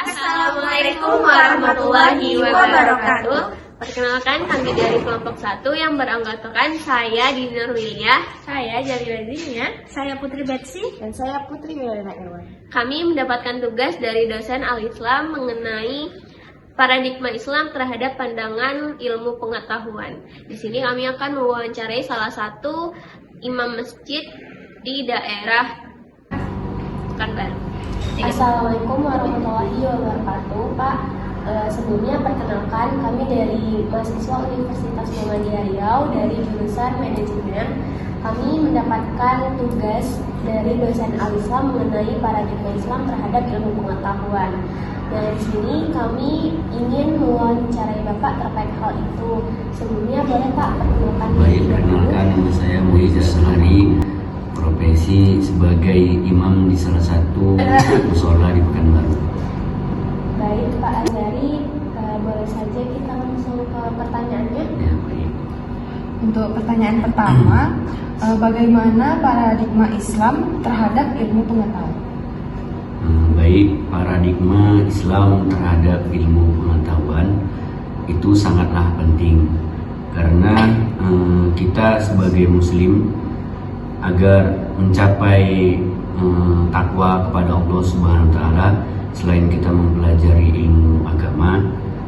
Assalamualaikum warahmatullahi wabarakatuh. Perkenalkan, kami dari kelompok 1 yang beranggotakan saya Dini Nurwiliyah, saya Jali Lazimnya, Saya Putri Betsy. Dan saya Putri Milena Irwan. Kami mendapatkan tugas dari dosen Al-Islam mengenai paradigma Islam terhadap pandangan ilmu pengetahuan. Di sini kami akan mewawancarai salah satu imam masjid di daerah Pekanbaru. Assalamualaikum warahmatullahi wabarakatuh, Pak. Sebelumnya perkenalkan, kami dari mahasiswa Universitas Muhammadiyah Riau dari jurusan manajemen. Kami mendapatkan tugas dari dosen Al-Islam mengenai paradigma Islam terhadap ilmu pengetahuan. Nah, di sini kami ingin mewawancarai Bapak terkait hal itu. Sebelumnya boleh Pak perkenalkan Baik, perkenalkan nama saya Muiz Asari, profesi sebagai imam di salah satu mushola di Pekanbaru. Baik, Pak Azari, boleh saja kita langsung ke pertanyaannya. Ya, baik. Untuk pertanyaan pertama, bagaimana paradigma Islam terhadap ilmu pengetahuan? Baik, paradigma Islam terhadap ilmu pengetahuan itu sangatlah penting karena kita sebagai muslim agar mencapai takwa kepada Allah Subhanahu wa taala, selain kita mempelajari ilmu agama,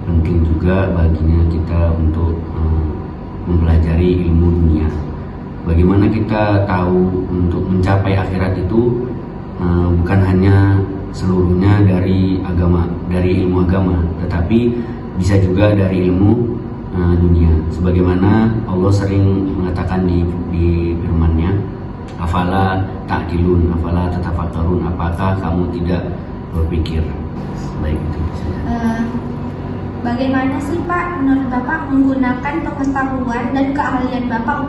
penting juga baginya kita untuk mempelajari ilmu dunia. Bagaimana kita tahu untuk mencapai akhirat itu bukan hanya seluruhnya dari ilmu agama, tetapi bisa juga dari ilmu dunia. Sebagaimana Allah sering mengatakan di firman-Nya, afala ta'qilun, afala tatafakkarun, apakah kamu tidak berpikir? Baik, itu saja. Bagaimana sih Pak menurut Bapak menggunakan pengetahuan dan keahlian Bapak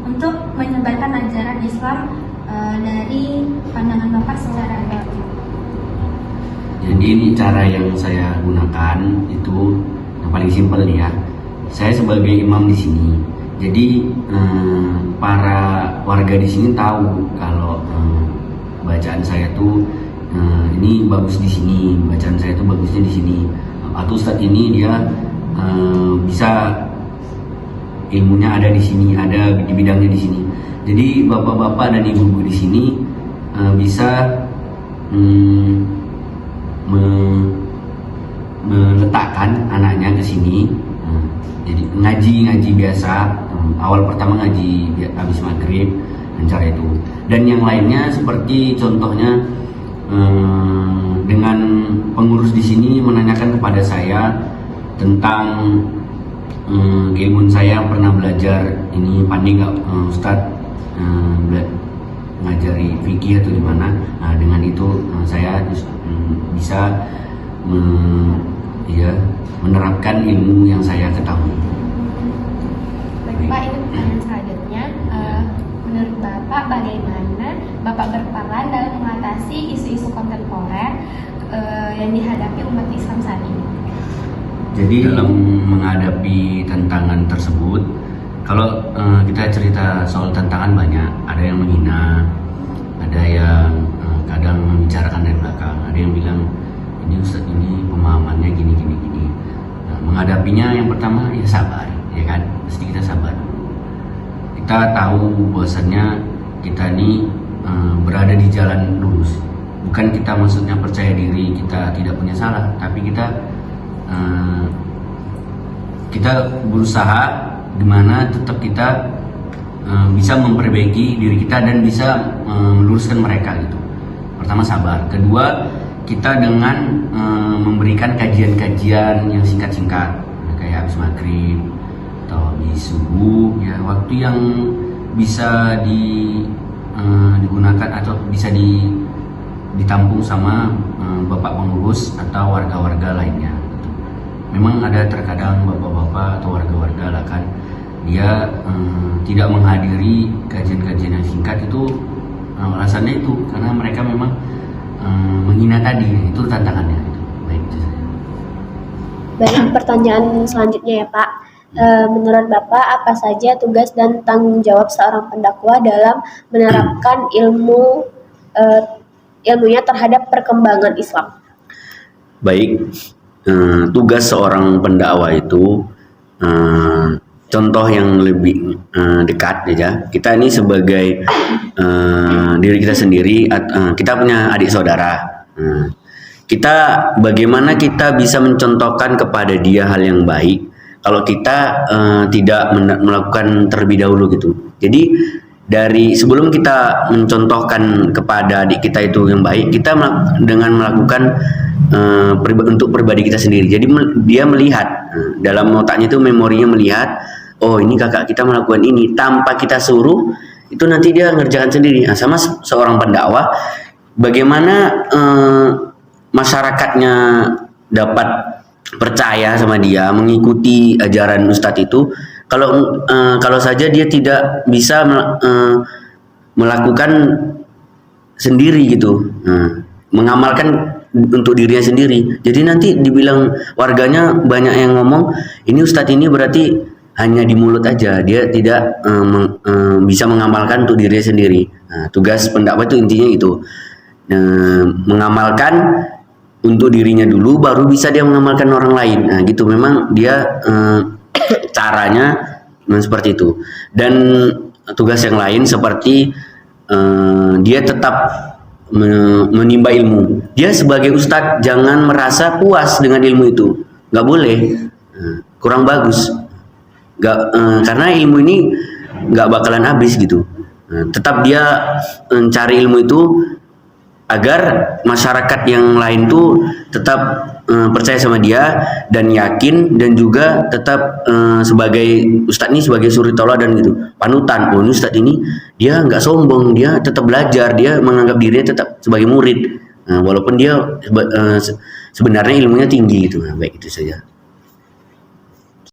untuk menyebarkan ajaran Islam dari pandangan Bapak secara baik? Jadi ini cara yang saya gunakan itu yang paling simpel nih ya. Saya sebagai imam di sini, jadi para warga di sini tahu kalau bacaan saya tuh ini bagus di sini, bacaan saya tuh bagusnya di sini. Atau Ustadz ini dia bisa ilmunya ada di sini, ada di bidangnya di sini. Jadi bapak-bapak dan ibu-ibu di sini bisa meletakkan anaknya ke sini. Jadi ngaji biasa, awal pertama ngaji habis maghrib dan cara itu. Dan yang lainnya seperti contohnya dengan pengurus di sini menanyakan kepada saya tentang keilmuan saya yang pernah belajar ini, pandai nggak Ustadz ngajari fikih atau gimana. Nah, dengan itu saya bisa menerapkan ilmu yang saya ketahui. Baik Pak, ini pertanyaan selanjutnya. Menurut Bapak, bagaimana Bapak berperan dalam mengatasi isu-isu kontemporer yang dihadapi umat Islam saat ini? Jadi dalam menghadapi tantangan tersebut, kalau kita cerita soal tantangan banyak, ada yang menghina, ada yang kadang membicarakan dari belakang, ada yang bilang ini Ustadz ini pemahamannya gini. Nah, menghadapinya yang pertama ya sabar, ya kan, mesti kita sabar. Kita tahu bahwasannya kita ini berada di jalan lurus, bukan kita maksudnya percaya diri kita tidak punya salah, tapi kita berusaha gimana tetap kita bisa memperbaiki diri kita dan bisa meluruskan mereka gitu. Pertama sabar, kedua kita dengan memberikan kajian-kajian yang singkat-singkat, kayak habis maghrib atau habis subuh, ya waktu yang bisa digunakan atau bisa ditampung sama bapak pengurus atau warga-warga lainnya. Memang ada terkadang bapak-bapak atau warga-warga lah kan, dia tidak menghadiri kajian-kajian yang singkat itu, alasannya itu karena mereka memang menghina tadi, itu tantangannya. Baik, itu saja. Baik, pertanyaan selanjutnya ya Pak. Menurut Bapak, apa saja tugas dan tanggung jawab seorang pendakwah dalam menerapkan ilmunya terhadap perkembangan Islam? Baik, tugas seorang pendakwah itu contoh yang lebih dekat ya. Kita ini sebagai diri kita sendiri, kita punya adik saudara. Kita bagaimana kita bisa mencontohkan kepada dia hal yang baik kalau kita tidak melakukan terlebih dahulu gitu. Jadi dari sebelum kita mencontohkan kepada adik kita itu yang baik, kita dengan melakukan untuk pribadi kita sendiri. Jadi dia melihat dalam otaknya itu, memorinya melihat, oh ini kakak kita melakukan ini tanpa kita suruh, itu nanti dia ngerjakan sendiri. Nah, sama seorang pendakwah, bagaimana masyarakatnya dapat percaya sama dia, mengikuti ajaran ustadz itu, kalau saja dia tidak bisa melakukan sendiri gitu, mengamalkan untuk dirinya sendiri. Jadi nanti dibilang warganya banyak yang ngomong, ini ustadz ini berarti hanya di mulut aja, dia tidak bisa mengamalkan untuk dirinya sendiri. Nah, tugas pendakwah itu intinya itu, mengamalkan untuk dirinya dulu, baru bisa dia mengamalkan orang lain. Nah gitu, memang dia caranya seperti itu. Dan tugas yang lain seperti dia tetap menimba ilmu. Dia sebagai ustadz jangan merasa puas dengan ilmu itu, nggak boleh, kurang bagus, karena ilmu ini nggak bakalan habis gitu. Tetap dia mencari ilmu itu agar masyarakat yang lain tuh tetap percaya sama dia dan yakin, dan juga tetap sebagai ustadz ini sebagai suri tauladan gitu, panutan. Oh ini ustadz ini dia nggak sombong, dia tetap belajar, dia menganggap dirinya tetap sebagai murid, walaupun dia sebenarnya ilmunya tinggi gitu. Baik, itu saja.